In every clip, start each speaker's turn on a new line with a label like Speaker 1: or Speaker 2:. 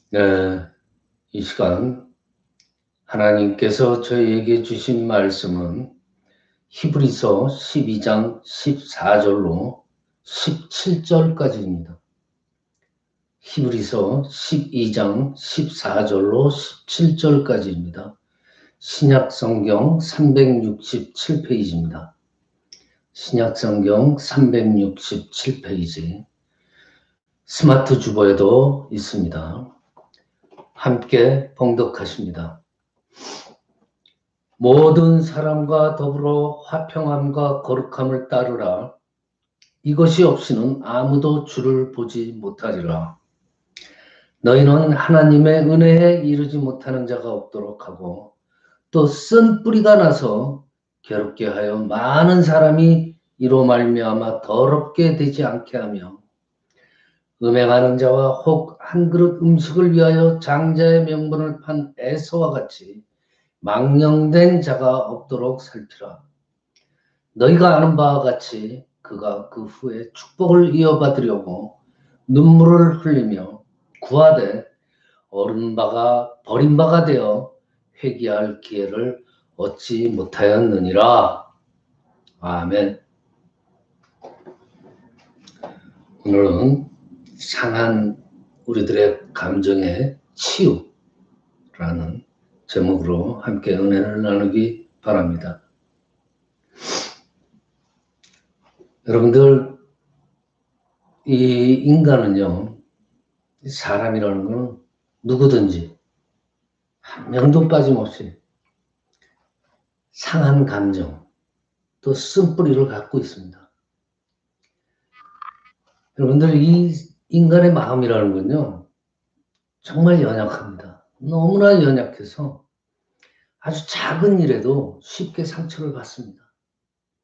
Speaker 1: 네, 이 시간 하나님께서 저희에게 주신 말씀은 히브리서 12장 14절로 17절까지입니다. 히브리서 12장 14절로 17절까지입니다. 신약성경 367페이지입니다. 신약성경 367페이지. 스마트 주보에도 있습니다. 함께 봉독하십니다. 모든 사람과 더불어 화평함과 거룩함을 따르라. 이것이 없이는 아무도 주를 보지 못하리라. 너희는 하나님의 은혜에 이르지 못하는 자가 없도록 하고 또 쓴 뿌리가 나서 괴롭게 하여 많은 사람이 이로 말미암아 더럽게 되지 않게 하며 음행하는 자와 혹 한 그릇 음식을 위하여 장자의 명분을 판 에서와 같이 망령된 자가 없도록 살피라. 너희가 아는 바와 같이 그가 그 후에 축복을 이어받으려고 눈물을 흘리며 구하되 버린 바가 되어 회개할 기회를 얻지 못하였느니라. 아멘. 오늘은 상한 우리들의 감정의 치유라는 제목으로 함께 은혜를 나누기 바랍니다. 여러분들, 이 인간은요, 사람이라는 건 누구든지 한 명도 빠짐없이 상한 감정, 또 쓴뿌리를 갖고 있습니다. 여러분들, 이 인간의 마음이라는 건요, 정말 연약합니다. 너무나 연약해서 아주 작은 일에도 쉽게 상처를 받습니다.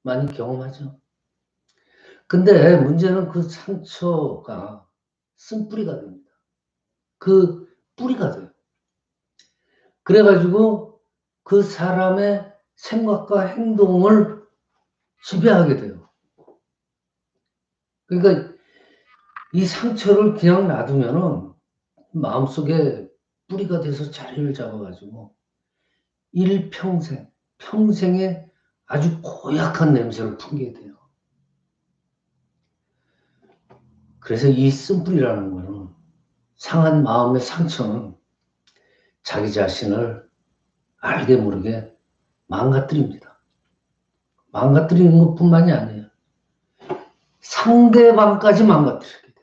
Speaker 1: 많이 경험하죠. 근데 문제는 그 상처가 쓴뿌리가 됩니다. 그 뿌리가 돼요. 그래가지고 그 사람의 생각과 행동을 지배하게 돼요. 그러니까 이 상처를 그냥 놔두면은 마음속에 뿌리가 돼서 자리를 잡아가지고 평생에 아주 고약한 냄새를 풍기게 돼요. 그래서 이 쓴뿌리라는 거는, 상한 마음의 상처는 자기 자신을 알게 모르게 망가뜨립니다. 망가뜨리는 것뿐만이 아니에요. 상대방까지 망가뜨리게 돼요.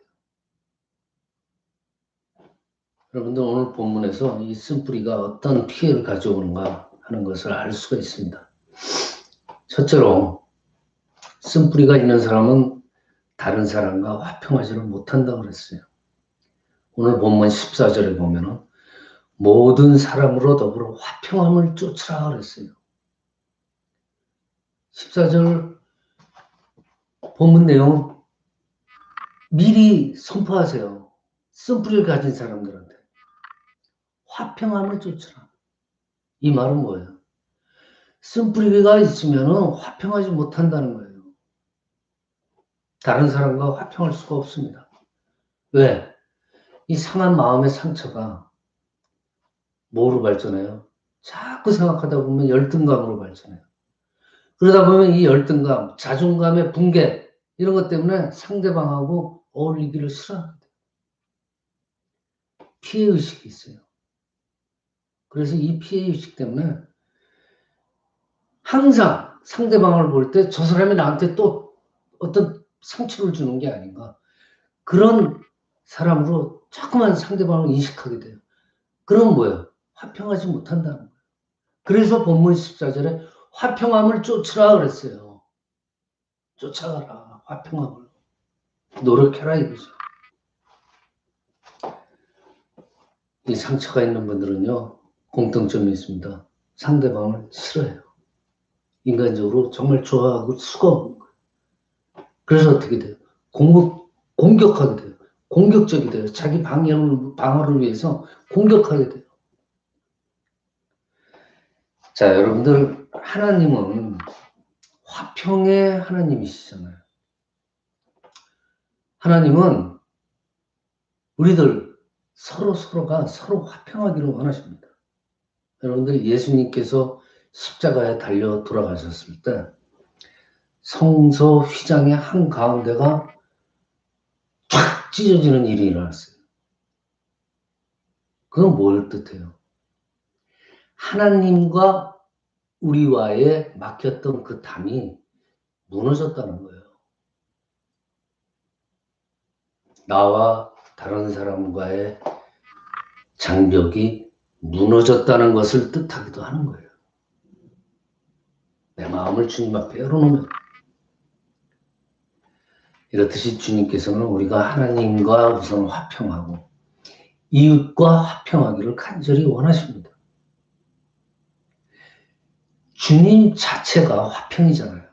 Speaker 1: 여러분들, 오늘 본문에서 이 쓴뿌리가 어떤 피해를 가져오는가 하는 것을 알 수가 있습니다. 첫째로, 쓴뿌리가 있는 사람은 다른 사람과 화평하지를 못한다고 그랬어요. 오늘 본문 14절에 보면은 모든 사람으로 더불어 화평함을 쫓으라 그랬어요. 14절 본문 내용은 미리 선포하세요. 쓴뿌리를 가진 사람들한테 화평함을 쫓으라. 이 말은 뭐예요? 쓴뿌리가 있으면 화평하지 못한다는 거예요. 다른 사람과 화평할 수가 없습니다. 왜? 이 상한 마음의 상처가 뭐로 발전해요? 자꾸 생각하다 보면 열등감으로 발전해요. 그러다 보면 이 열등감, 자존감의 붕괴, 이런 것 때문에 상대방하고 어울리기를 싫어합니다. 피해의식이 있어요. 그래서 이 피해의식 때문에 항상 상대방을 볼 때 저 사람이 나한테 또 어떤 상처를 주는 게 아닌가. 그런 사람으로 자꾸만 상대방을 인식하게 돼요. 그럼 뭐예요? 화평하지 못한다는 거예요. 그래서 본문 14절에 화평함을 쫓으라 그랬어요. 쫓아가라. 화평함을. 노력해라 이거죠. 이 상처가 있는 분들은요, 공통점이 있습니다. 상대방을 싫어해요. 인간적으로 정말 좋아하고 수가 없는 거예요. 그래서 어떻게 돼요? 공격하게 돼요. 공격적이 돼요. 자기 방어를 위해서 공격하게 돼요. 자, 여러분들, 하나님은 화평의 하나님이시잖아요. 하나님은 우리들 서로가 서로 화평하기를 원하십니다. 여러분들 예수님께서 십자가에 달려 돌아가셨을 때 성소 휘장의 한 가운데가 쫙 찢어지는 일이 일어났어요. 그건 뭘 뜻해요? 하나님과 우리와의 막혔던 그 담이 무너졌다는 거예요. 나와 다른 사람과의 장벽이 무너졌다는 것을 뜻하기도 하는 거예요. 내 마음을 주님 앞에 열어놓으면. 이렇듯이 주님께서는 우리가 하나님과 우선 화평하고 이웃과 화평하기를 간절히 원하십니다. 주님 자체가 화평이잖아요.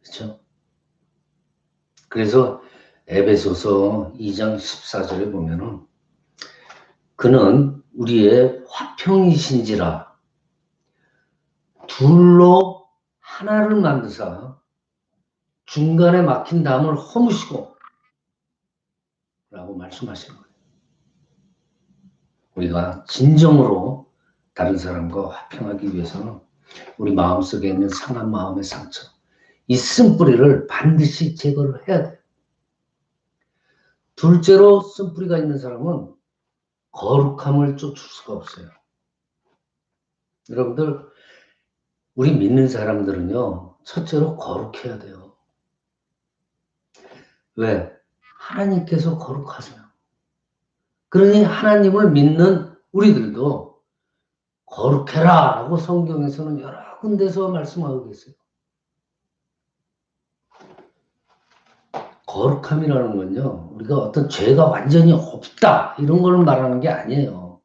Speaker 1: 그렇죠? 그래서 에베소서 2장 14절에 보면은 그는 우리의 화평이신지라 둘로 하나를 만드사 중간에 막힌 담을 허무시고 라고 말씀하시는 거예요. 우리가 진정으로 다른 사람과 화평하기 위해서는 우리 마음속에 있는 상한 마음의 상처, 이 쓴뿌리를 반드시 제거를 해야 돼요. 둘째로 쓴뿌리가 있는 사람은 거룩함을 쫓을 수가 없어요. 여러분들, 우리 믿는 사람들은요, 첫째로 거룩해야 돼요. 왜? 하나님께서 거룩하세요. 그러니 하나님을 믿는 우리들도 거룩해라 라고 성경에서는 여러 군데서 말씀하고 계세요. 거룩함이라는 건요, 우리가 어떤 죄가 완전히 없다 이런 걸 말하는 게 아니에요.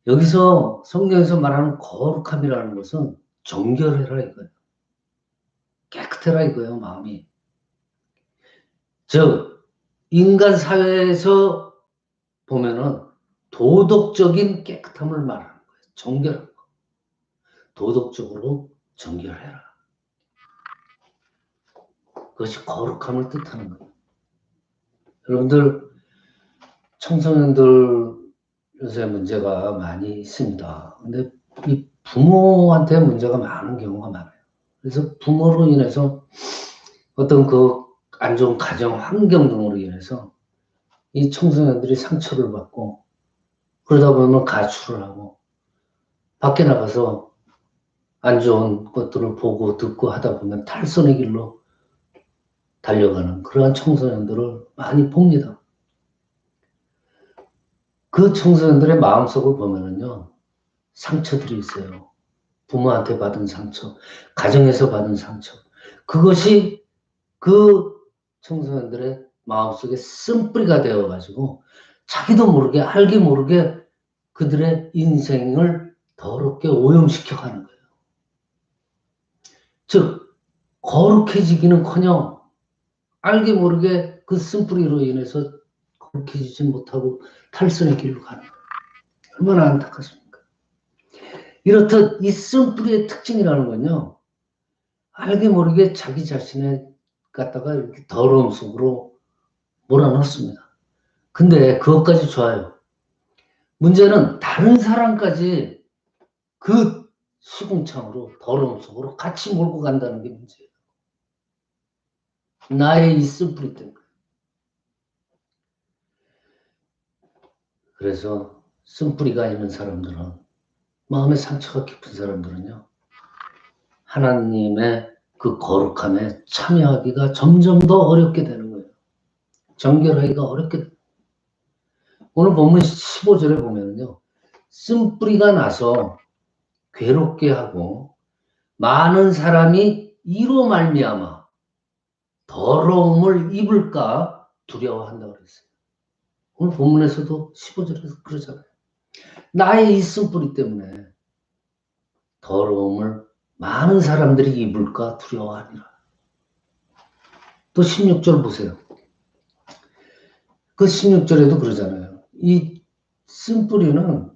Speaker 1: 여기서 성경에서 말하는 거룩함이라는 것은 정결해라 이거예요. 깨끗해라 이거예요, 마음이. 즉 인간 사회에서 보면은 도덕적인 깨끗함을 말하는 거예요. 정결한 거. 도덕적으로 정결해라. 그것이 거룩함을 뜻하는 거예요. 여러분들 청소년들 요새 문제가 많이 있습니다. 근데 이 부모한테 문제가 많은 경우가 많아요. 그래서 부모로 인해서 어떤 그 안 좋은 가정 환경 등으로 인해서 이 청소년들이 상처를 받고 그러다 보면 가출을 하고 밖에 나가서 안 좋은 것들을 보고 듣고 하다 보면 탈선의 길로 달려가는 그러한 청소년들을 많이 봅니다. 그 청소년들의 마음속을 보면은요, 상처들이 있어요. 부모한테 받은 상처, 가정에서 받은 상처. 그것이 그 청소년들의 마음속에 쓴뿌리가 되어가지고 자기도 모르게, 알게 모르게 그들의 인생을 더럽게 오염시켜 가는 거예요. 즉, 거룩해지기는커녕 알게 모르게 그 쓴뿌리로 인해서 거룩해지지 못하고 탈선의 길로 가는 거예요. 얼마나 안타깝습니까? 이렇듯 이 쓴뿌리의 특징이라는 건요, 알게 모르게 자기 자신을 갖다가 이렇게 더러움 속으로 몰아넣습니다. 근데 그것까지 좋아요. 문제는 다른 사람까지 그 시궁창으로 더러움 속으로 같이 몰고 간다는 게 문제예요. 나의 이 쓴뿌리 때문에. 그래서 쓴뿌리가 있는 사람들은, 마음의 상처가 깊은 사람들은요, 하나님의 그 거룩함에 참여하기가 점점 더 어렵게 되는 거예요. 정결하기가 어렵게 돼요. 오늘 본문 15절에 보면요, 쓴뿌리가 나서 괴롭게 하고 많은 사람이 이로 말미암아 더러움을 입을까 두려워한다고 그랬어요. 오늘 본문에서도 15절에서 그러잖아요. 나의 이 쓴뿌리 때문에 더러움을 많은 사람들이 입을까 두려워하니라. 또 16절 보세요. 그 16절에도 그러잖아요. 이 쓴뿌리는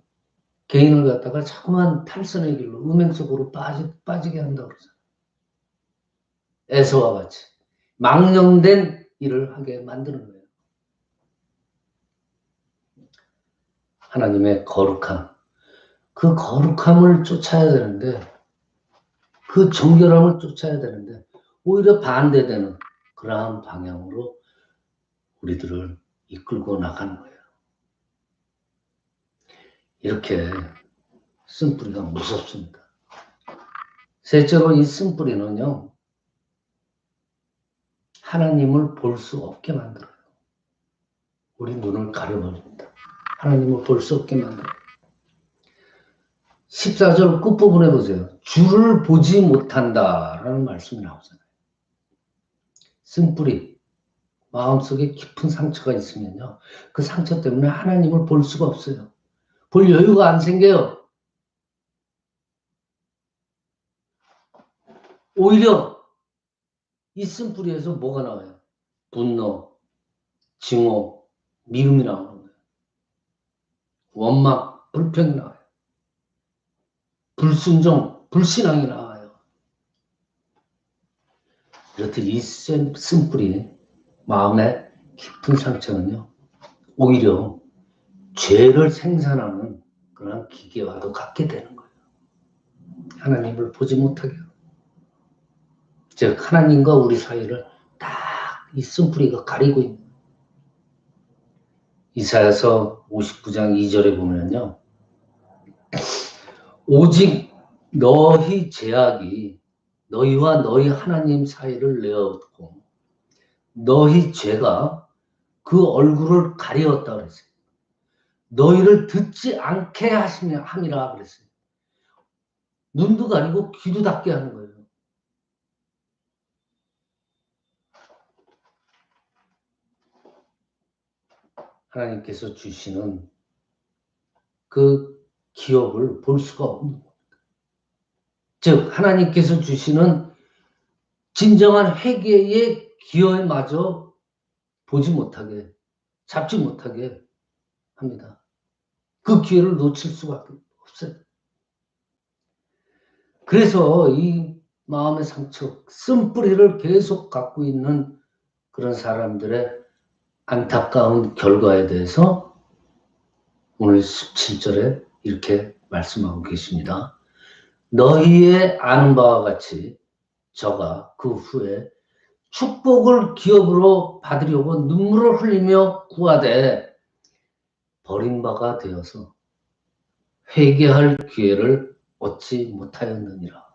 Speaker 1: 개인을 갖다가 자꾸만 탈선의 길로 음행 속으로 빠지게 한다고 그러잖아요. 에서와 같이 망령된 일을 하게 만드는 거예요. 하나님의 거룩함, 그 거룩함을 쫓아야 되는데, 그 정결함을 쫓아야 되는데 오히려 반대되는 그러한 방향으로 우리들을 이끌고 나가는 거예요. 이렇게 쓴뿌리가 무섭습니다. 셋째로 이 쓴뿌리는요, 하나님을 볼 수 없게 만들어요. 우리 눈을 가려버립니다. 하나님을 볼 수 없게 만들어요. 14절 끝부분에 보세요. 주를 보지 못한다라는 말씀이 나오잖아요. 쓴뿌리, 마음속에 깊은 상처가 있으면요, 그 상처 때문에 하나님을 볼 수가 없어요. 볼 여유가 안 생겨요. 오히려 이 쓴뿌리에서 뭐가 나와요? 분노, 증오, 미움이 나오는 거예요. 원망, 불평이 나와요. 불순종, 불신앙이 나와요. 이렇듯 이 쓴뿌리, 마음의 깊은 상처는요, 오히려 죄를 생산하는 그런 기계와도 같게 되는 거예요. 하나님을 보지 못하게. 즉 하나님과 우리 사이를 딱 이 쓴뿌리가 가리고 있는 거예요. 이사야서 59장 2절에 보면요, 오직 너희 죄악이 너희와 너희 하나님 사이를 내었고 너희 죄가 그 얼굴을 가리었다 그랬어요. 너희를 듣지 않게 함이라 그랬어요. 눈도 가리고 귀도 닫게 하는 거예요. 하나님께서 주시는 그 기업을 볼 수가 없는 겁니다. 즉 하나님께서 주시는 진정한 회개의 기업마저 보지 못하게, 잡지 못하게 합니다. 그 기회를 놓칠 수밖에 없어요. 그래서 이 마음의 상처, 쓴뿌리를 계속 갖고 있는 그런 사람들의 안타까운 결과에 대해서 오늘 17절에 이렇게 말씀하고 계십니다. 너희의 아는 바와 같이 저가 그 후에 축복을 기업으로 받으려고 눈물을 흘리며 구하되 버림바가 되어서 회개할 기회를 얻지 못하였느니라.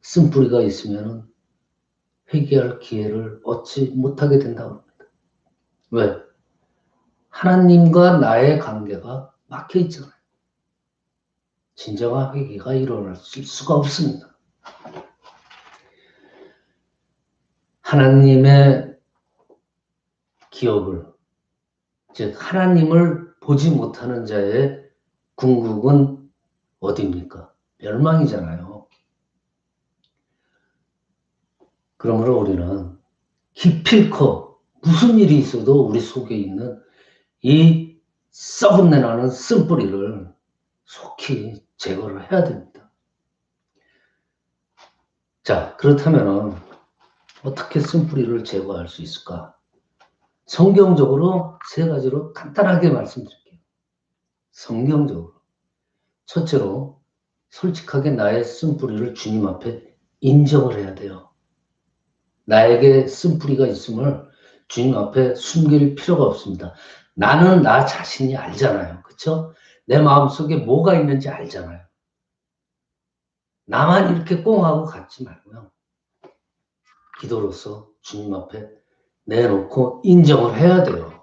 Speaker 1: 쓴뿌리가 있으면 회개할 기회를 얻지 못하게 된다고 합니다. 왜? 하나님과 나의 관계가 막혀 있잖아요. 진정한 회개가 일어날 수가 없습니다. 하나님의 기업을, 즉 하나님을 보지 못하는 자의 궁극은 어디입니까? 멸망이잖아요. 그러므로 우리는 기필코 무슨 일이 있어도 우리 속에 있는 이 썩은 내나는 쓴뿌리를 속히 제거를 해야 됩니다. 자, 그렇다면 어떻게 쓴뿌리를 제거할 수 있을까? 성경적으로 세 가지로 간단하게 말씀드릴게요. 성경적으로. 첫째로 솔직하게 나의 쓴뿌리를 주님 앞에 인정을 해야 돼요. 나에게 쓴뿌리가 있음을 주님 앞에 숨길 필요가 없습니다. 나는 나 자신이 알잖아요. 그렇죠? 내 마음속에 뭐가 있는지 알잖아요. 나만 이렇게 꽁하고 갖지 말고요. 기도로서 주님 앞에 내놓고 인정을 해야 돼요.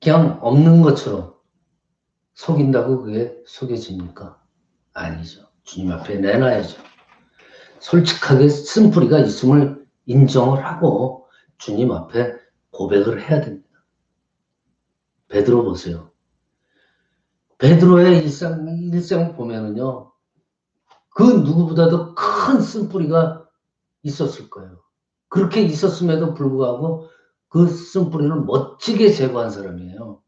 Speaker 1: 그냥 없는 것처럼 속인다고 그게 속여집니까? 아니죠. 주님 앞에 내놔야죠. 솔직하게 쓴뿌리가 있음을 인정을 하고 주님 앞에 고백을 해야 됩니다. 베드로 보세요. 베드로의 일상 보면은요, 그 누구보다도 큰 쓴뿌리가 있었을 거예요. 그렇게 있었음에도 불구하고 그 쓴뿌리를 멋지게 제거한 사람이에요.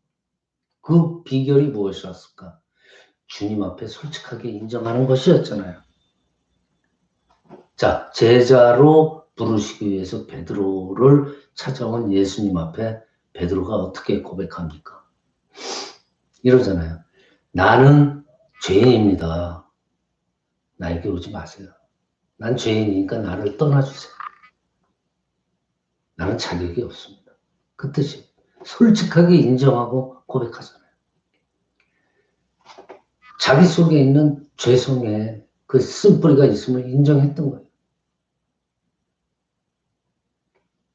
Speaker 1: 그 비결이 무엇이었을까? 주님 앞에 솔직하게 인정하는 것이었잖아요. 자, 제자로 부르시기 위해서 베드로를 찾아온 예수님 앞에 베드로가 어떻게 고백합니까? 이러잖아요. 나는 죄인입니다. 나에게 오지 마세요. 난 죄인이니까 나를 떠나주세요. 나는 자격이 없습니다. 그 뜻이 솔직하게 인정하고 고백하잖아요. 자기 속에 있는 죄성에 그 쓴뿌리가 있음을 인정했던 거예요.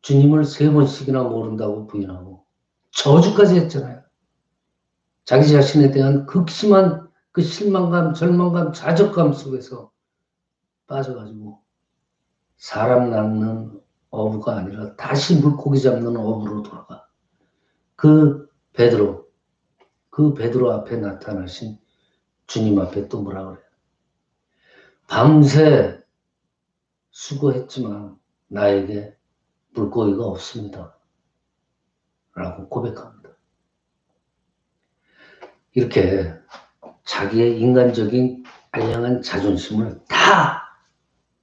Speaker 1: 주님을 3번씩이나 모른다고 부인하고 저주까지 했잖아요. 자기 자신에 대한 극심한 그 실망감, 절망감, 좌절감 속에서 빠져가지고 사람 낳는 어부가 아니라 다시 물고기 잡는 어부로 돌아가. 그 베드로 앞에 나타나신 주님 앞에 또 뭐라 그래요? 밤새 수고했지만 나에게 물고기가 없습니다. 라고 고백합니다. 이렇게 자기의 인간적인 알량한 자존심을 다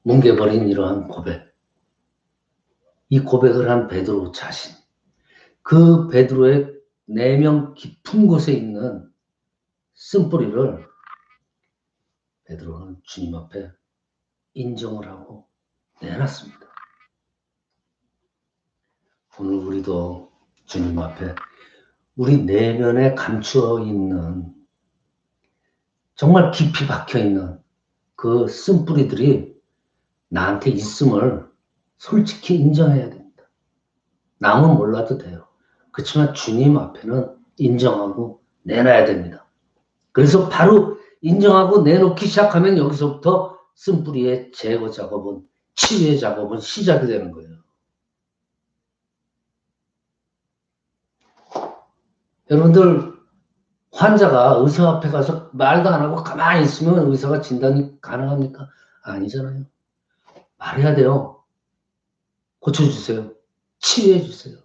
Speaker 1: 뭉개버린 이러한 고백. 이 고백을 한 베드로 자신. 그 베드로의 내면 깊은 곳에 있는 쓴뿌리를 베드로는 주님 앞에 인정을 하고 내놨습니다. 오늘 우리도 주님 앞에 우리 내면에 감추어 있는 정말 깊이 박혀 있는 그 쓴뿌리들이 나한테 있음을 솔직히 인정해야 됩니다. 남은 몰라도 돼요. 그렇지만 주님 앞에는 인정하고 내놔야 됩니다. 그래서 바로 인정하고 내놓기 시작하면 여기서부터 쓴뿌리의 제거 작업은, 치유의 작업은 시작이 되는 거예요. 여러분들, 환자가 의사 앞에 가서 말도 안 하고 가만히 있으면 의사가 진단이 가능합니까? 아니잖아요. 말해야 돼요. 고쳐주세요. 치유해주세요.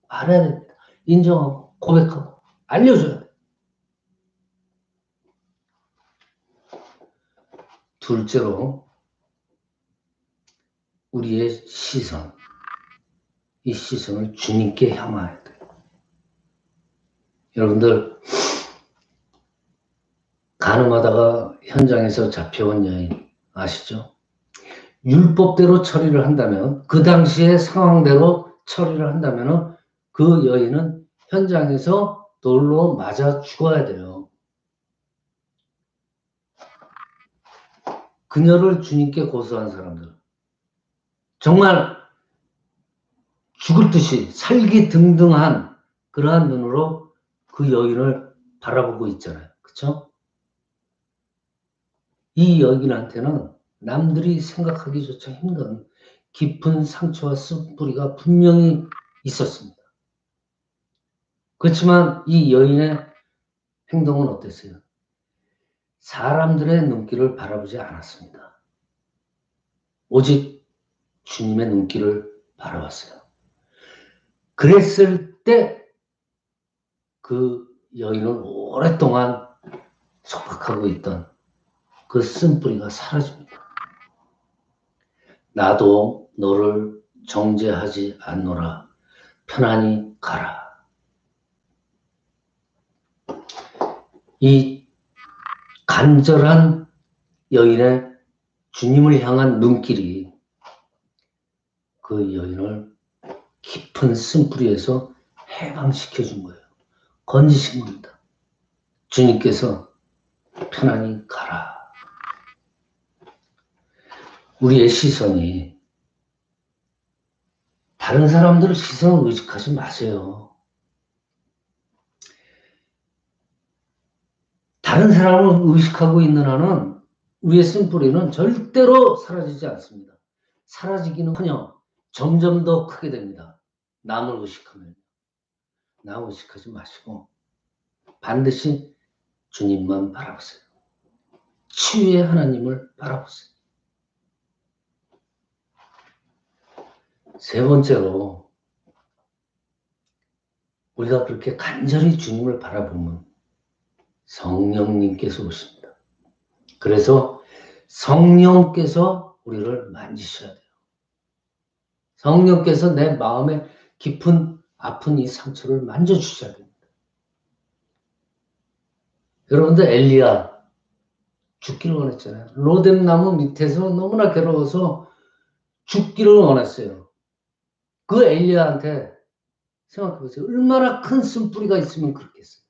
Speaker 1: 말해야 됩니다. 인정하고 고백하고 알려줘야 돼요. 둘째로 우리의 시선, 이 시선을 주님께 향해야 돼요. 여러분들, 간음하다가 현장에서 잡혀온 여인 아시죠? 율법대로 처리를 한다면, 그 당시의 상황대로 처리를 한다면 그 여인은 현장에서 돌로 맞아 죽어야 돼요. 그녀를 주님께 고소한 사람들, 정말 죽을 듯이 살기등등한 그러한 눈으로 그 여인을 바라보고 있잖아요. 그렇죠? 이 여인한테는 남들이 생각하기조차 힘든 깊은 상처와 쓴뿌리가 분명히 있었습니다. 그렇지만 이 여인의 행동은 어땠어요? 사람들의 눈길을 바라보지 않았습니다. 오직 주님의 눈길을 바라봤어요. 그랬을 때 그 여인은 오랫동안 속박하고 있던 그 쓴뿌리가 사라집니다. 나도 너를 정죄하지 않노라. 편안히 가라. 이 간절한 여인의 주님을 향한 눈길이 그 여인을 깊은 쓴뿌리에서 해방시켜준 거예요. 건지신 겁니다. 주님께서 편안히 가라. 우리의 시선이 다른 사람들의 시선을 의식하지 마세요. 다른 사람을 의식하고 있는 한은 우리의 쓴뿌리는 절대로 사라지지 않습니다. 사라지기는커녕 점점 더 크게 됩니다. 남을 의식하면. 남 의식하지 마시고 반드시 주님만 바라보세요. 치유의 하나님을 바라보세요. 세 번째로 우리가 그렇게 간절히 주님을 바라보면 성령님께서 오십니다. 그래서 성령께서 우리를 만지셔야 돼요. 성령께서 내 마음에 깊은 아픈 이 상처를 만져주셔야 됩니다. 여러분들 엘리야 죽기를 원했잖아요. 로뎀 나무 밑에서 너무나 괴로워서 죽기를 원했어요. 그 엘리야한테 생각해보세요. 얼마나 큰 쓴뿌리가 있으면 그렇겠어요.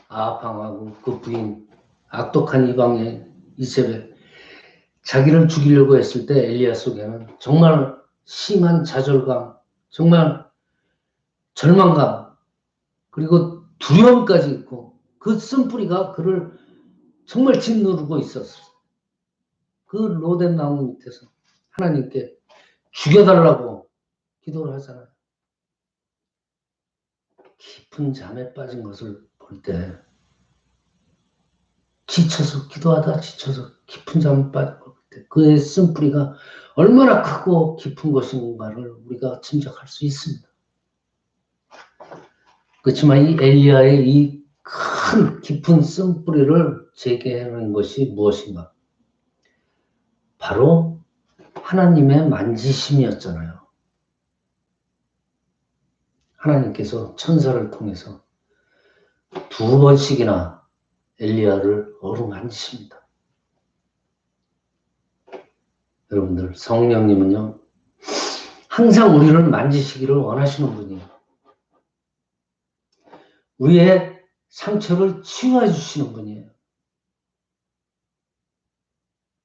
Speaker 1: 아방하고 그 부인 악독한 이방의 이세벨 자기를 죽이려고 했을 때 엘리야 속에는 정말 심한 좌절감, 정말 절망감, 그리고 두려움까지 있고 그 쓴뿌리가 그를 정말 짓누르고 있었어요. 그 로뎀 나무 밑에서 하나님께 죽여달라고 기도를 하잖아요. 깊은 잠에 빠진 것을 볼 때 지쳐서 기도하다 지쳐서 깊은 잠에 빠진 걸 볼 때 그의 쓴뿌리가 얼마나 크고 깊은 것인가를 우리가 짐작할 수 있습니다. 그렇지만 이 엘리야의 이 큰 깊은 쓴뿌리를 제거하는 것이 무엇인가? 바로 하나님의 만지심이었잖아요. 하나님께서 천사를 통해서 2번씩이나 엘리야를 어루만지십니다. 여러분들 성령님은요 항상 우리를 만지시기를 원하시는 분이에요. 우리의 상처를 치유해 주시는 분이에요.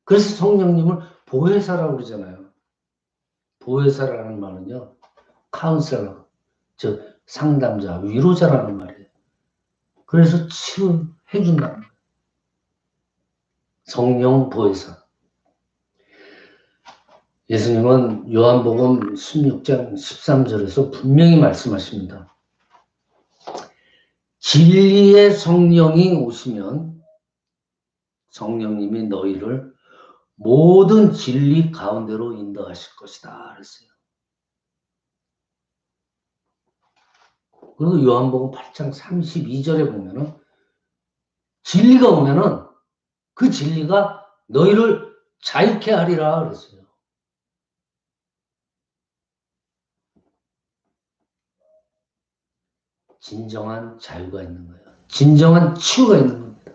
Speaker 1: 그래서 성령님을 보혜사라고 그러잖아요. 보혜사라는 말은요 카운셀러, 즉 상담자, 위로자라는 말이에요. 그래서 치유해 준다는 거예요. 성령 보혜사. 예수님은 요한복음 16장 13절에서 분명히 말씀하십니다. 진리의 성령이 오시면 성령님이 너희를 모든 진리 가운데로 인도하실 것이다 그랬어요. 그리고 요한복음 8장 32절에 보면은 진리가 오면은 그 진리가 너희를 자유케 하리라 그랬어요. 진정한 자유가 있는 거예요. 진정한 치유가 있는 겁니다.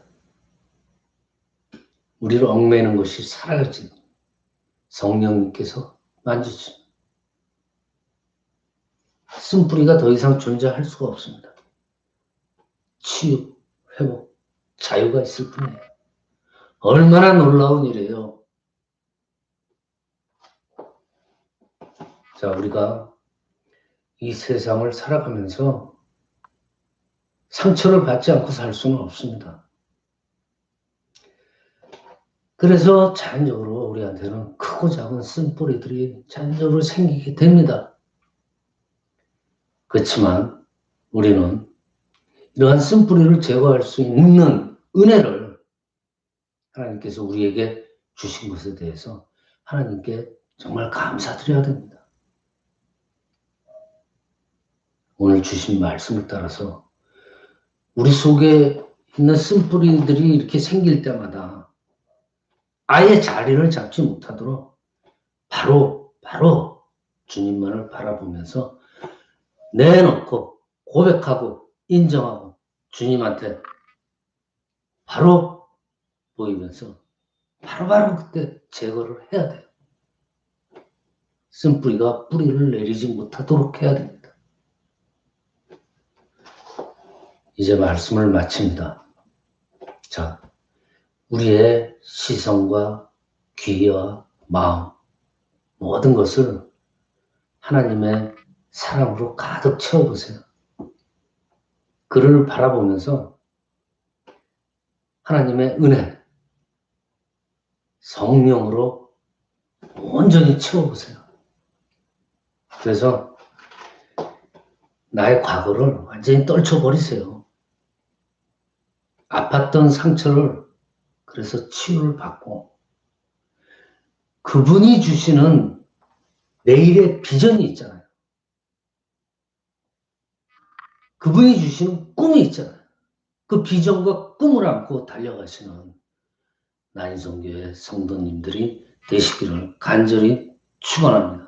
Speaker 1: 우리를 얽매이는 것이 사라진 성령님께서 만지십니다. 쓴뿌리가 더 이상 존재할 수가 없습니다. 치유, 회복, 자유가 있을 뿐이에요. 얼마나 놀라운 일이에요. 자, 우리가 이 세상을 살아가면서 상처를 받지 않고 살 수는 없습니다. 그래서 자연적으로 우리한테는 크고 작은 쓴뿌리들이 자연적으로 생기게 됩니다. 그렇지만 우리는 이러한 쓴뿌리를 제거할 수 있는 은혜를 하나님께서 우리에게 주신 것에 대해서 하나님께 정말 감사드려야 됩니다. 오늘 주신 말씀을 따라서 우리 속에 있는 쓴뿌리들이 이렇게 생길 때마다 아예 자리를 잡지 못하도록 바로 주님만을 바라보면서 내놓고 고백하고 인정하고 주님한테 바로 보이면서 바로바로 그때 제거를 해야 돼요. 쓴뿌리가 뿌리를 내리지 못하도록 해야 됩니다. 이제 말씀을 마칩니다. 자, 우리의 시선과 귀와 마음 모든 것을 하나님의 사랑으로 가득 채워보세요. 그를 바라보면서 하나님의 은혜, 성령으로 온전히 채워보세요. 그래서 나의 과거를 완전히 떨쳐버리세요. 아팠던 상처를 그래서 치유를 받고 그분이 주시는 내일의 비전이 있잖아요. 그분이 주시는 꿈이 있잖아요. 그 비전과 꿈을 안고 달려가시는 난인성교회 성도님들이 되시기를 간절히 축원합니다.